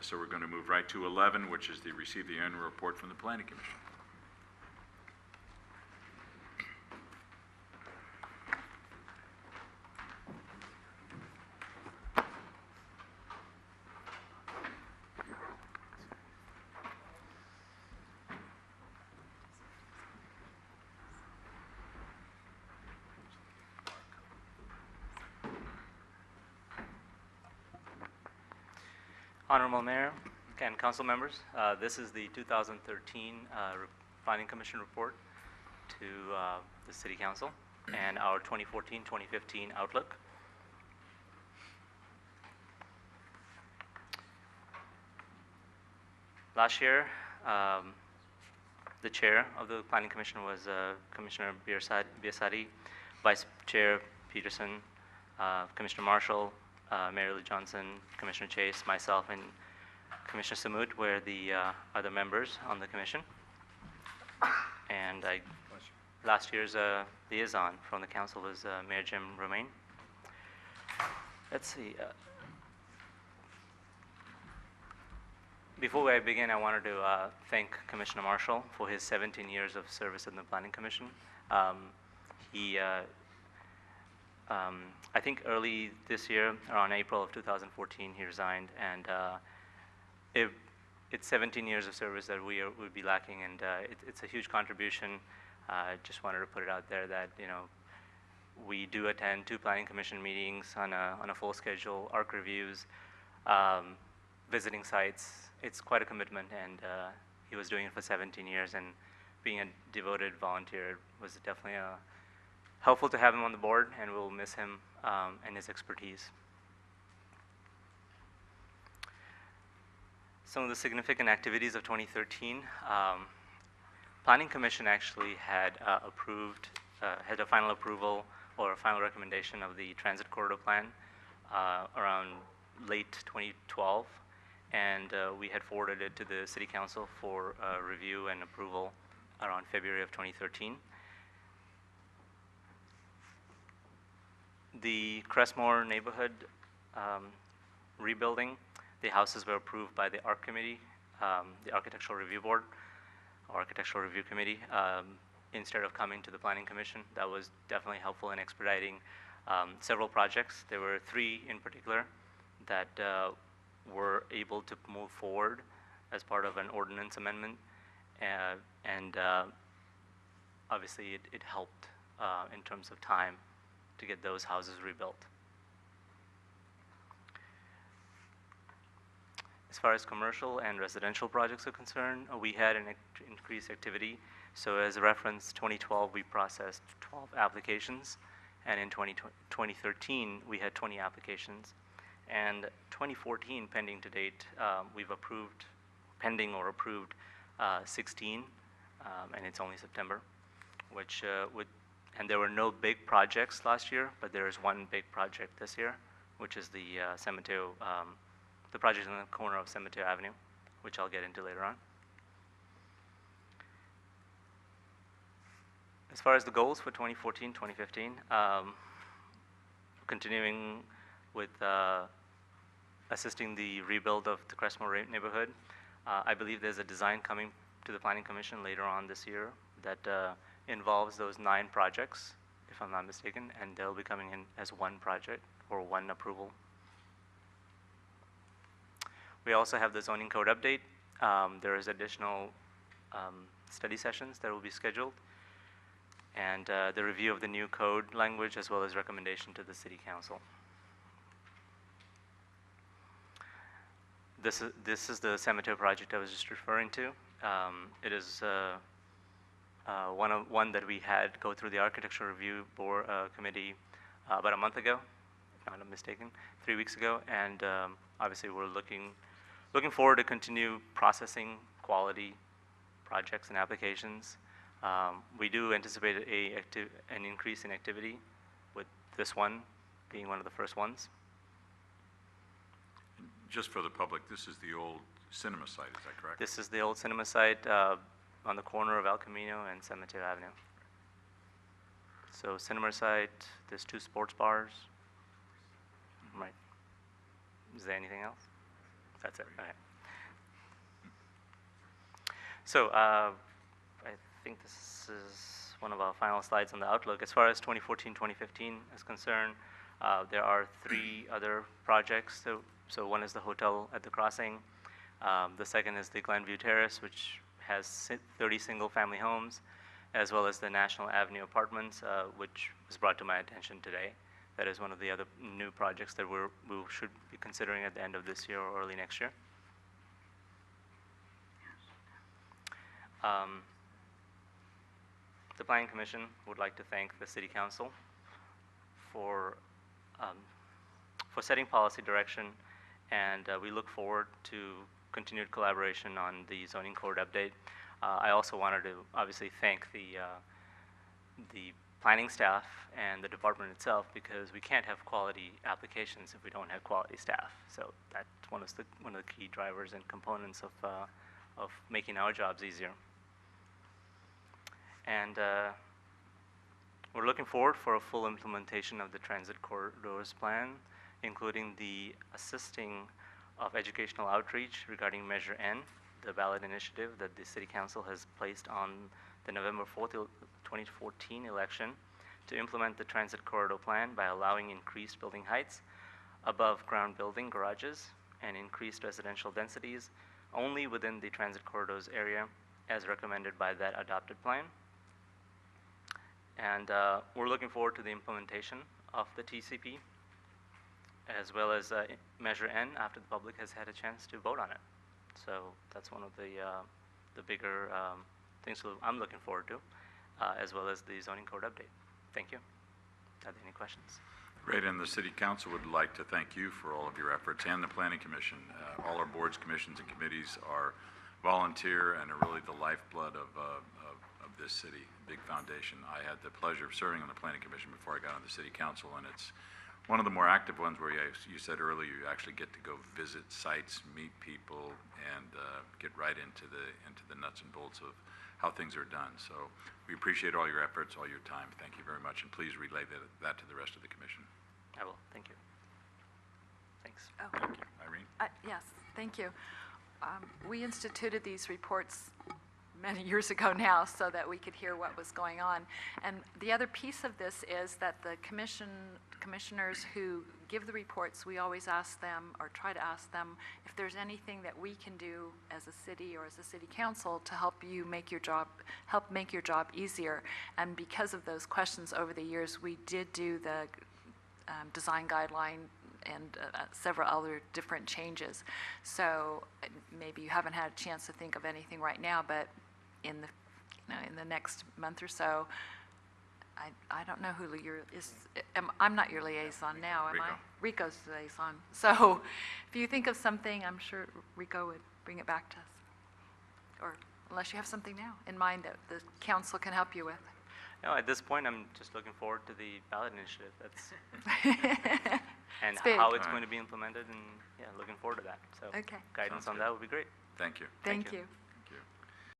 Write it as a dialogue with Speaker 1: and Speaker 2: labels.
Speaker 1: So we're going to move right to 11, which is the receive the annual report from the Planning Commission.
Speaker 2: Honorable Mayor and Council members, this is the 2013 Planning Commission report to the City Council and our 2014-2015 outlook. Last year, the chair of the Planning Commission was Commissioner Biasati, Vice Chair Peterson, Commissioner Marshall, Mary Lou Johnson, Commissioner Chase, myself, and Commissioner Samut were the other members on the commission. And last year's liaison from the council was Mayor Jim Romaine. Let's see. Before I begin, I wanted to thank Commissioner Marshall for his 17 years of service in the Planning Commission. I think early this year, around April of 2014, he resigned, and it's 17 years of service that we would be lacking, and it's a huge contribution. I just wanted to put it out there that we do attend 2 Planning Commission meetings on a full schedule, ARC reviews, visiting sites. It's quite a commitment, and he was doing it for 17 years, and being a devoted volunteer was definitely helpful to have him on the board, and we'll miss him and his expertise. Some of the significant activities of 2013. Planning Commission actually had had a final approval or a final recommendation of the Transit Corridor Plan around late 2012, and we had forwarded it to the City Council for review and approval around February of 2013. The Crestmore neighborhood rebuilding, the houses were approved by the ARC committee, the Architectural Review Board, or Architectural Review Committee, instead of coming to the Planning Commission. That was definitely helpful in expediting several projects. There were 3 in particular that were able to move forward as part of an ordinance amendment, and obviously it helped in terms of time to get those houses rebuilt. As far as commercial and residential projects are concerned, we had an increased activity. So as a reference, 2012 we processed 12 applications, and in 2013 we had 20 applications. And 2014, pending to date, we've approved, pending or approved 16, and it's only September, which and there were no big projects last year, but there is one big project this year, which is the the project in the corner of Cemetery Avenue, which I'll get into later on. As far as the goals for 2014-2015, continuing with assisting the rebuild of the Crestmore neighborhood. I believe there's a design coming to the Planning Commission later on this year that involves those 9 projects, if I'm not mistaken, and they'll be coming in as one project or one approval. We also have the zoning code update. There is additional study sessions that will be scheduled, and the review of the new code language, as well as recommendation to the City Council. This is the cemetery project I was just referring to. It is one that we had go through the Architectural Review Board Committee about a month ago, if I'm not mistaken, 3 weeks ago, and obviously we're looking forward to continue processing quality projects and applications. We do anticipate an increase in activity, with this one being one of the first ones.
Speaker 1: Just for the public, this is the old cinema site, is that correct?
Speaker 2: This is the old cinema site on the corner of El Camino and Cemetery Avenue. So cinema site, there's 2 sports bars. Right. Is there anything else? That's it. Okay. So I think this is one of our final slides on the outlook. As far as 2014-2015 is concerned, there are 3 other projects. So one is the hotel at the crossing. The second is the Glenview Terrace, which has 30 single-family homes, as well as the National Avenue Apartments, which was brought to my attention today. That is one of the other new projects that we should be considering at the end of this year or early next year. The Planning Commission would like to thank the City Council for setting policy direction, and we look forward to continued collaboration on the zoning code update. I also wanted to obviously thank the planning staff and the department itself, because we can't have quality applications if we don't have quality staff. So that's one of the key drivers and components of making our jobs easier. And we're looking forward for a full implementation of the transit corridors plan, including the assisting of educational outreach regarding Measure N, the ballot initiative that the City Council has placed on the November 4th, 2014 election to implement the transit corridor plan by allowing increased building heights, above ground building garages, and increased residential densities only within the transit corridors area as recommended by that adopted plan. And we're looking forward to the implementation of the TCP, as well as Measure N after the public has had a chance to vote on it. So that's one of the bigger things I'm looking forward to, as well as the zoning code update. Thank you. Are there any questions?
Speaker 1: Great, and the City Council would like to thank you for all of your efforts, and the Planning Commission. All our boards, commissions, and committees are volunteer and are really the lifeblood of this city, big foundation. I had the pleasure of serving on the Planning Commission before I got on the City Council, and it's one of the more active ones where you said earlier you actually get to go visit sites, meet people, and get right into the nuts and bolts of how things are done. So we appreciate all your efforts, all your time. Thank you very much, and please relay that to the rest of the commission.
Speaker 2: I will. Thank you. Thanks.
Speaker 3: Oh.
Speaker 1: Thank you. Irene?
Speaker 3: Yes, thank you. We instituted these reports many years ago now so that we could hear what was going on. And the other piece of this is that the commissioners who give the reports, we always ask them, or try to ask them, if there's anything that we can do as a city or as a city council to help you make your job easier. And because of those questions over the years, we did do the design guideline and several other different changes. So maybe you haven't had a chance to think of anything right now, but in the next month or so, I don't know who I'm not your liaison now, am I? Rico's the liaison. So if you think of something, I'm sure Rico would bring it back to us. Or unless you have something now in mind that the council can help you with.
Speaker 2: No, at this point, I'm just looking forward to the ballot initiative. That's and how it's going to be implemented, and yeah, looking forward to that. So
Speaker 3: okay.
Speaker 2: guidance
Speaker 1: Sounds
Speaker 2: on
Speaker 1: good.
Speaker 2: that would be great.
Speaker 1: Thank you.
Speaker 3: Thank you.